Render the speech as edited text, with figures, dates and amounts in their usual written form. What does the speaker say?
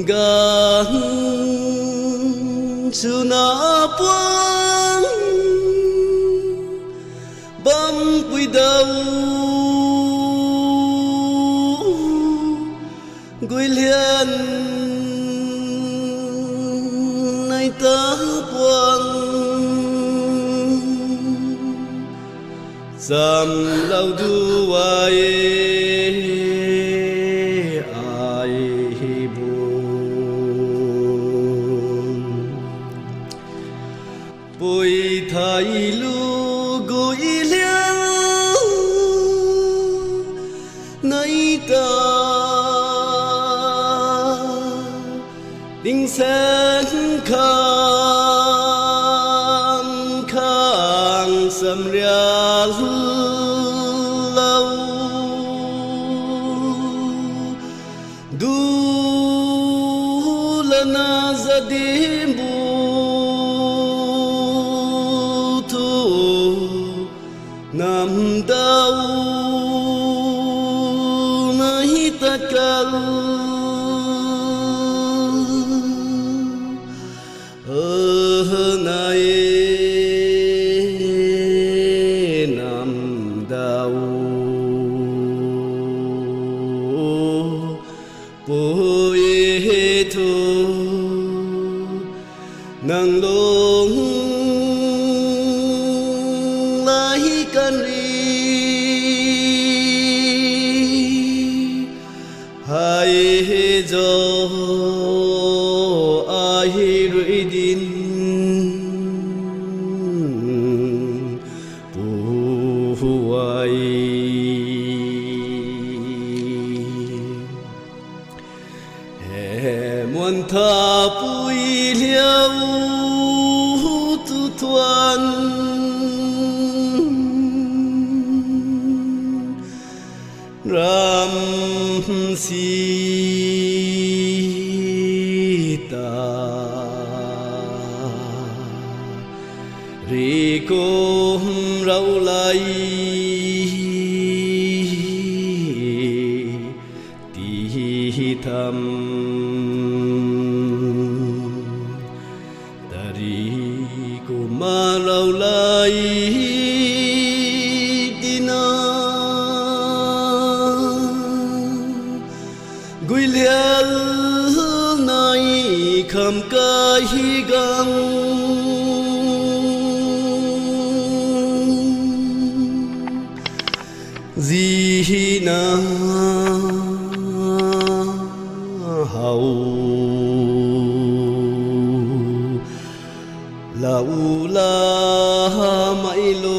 gang suna puang bam quy đầu quy liên nay ta puang sam lau du ai bồi thay lu gối liêu nay ta đinh sen khang khang sầm ria lâu du lana zadim nam đau nahi takal nay nam đau bồi thu nang long lai can hai jo ai rui din puai he muôn tha pui liao tu tuan ram sita ri com rau lai ti tham dari ko ma rau lai gui lial nai kham ca hi gang di na hau lau la mai lo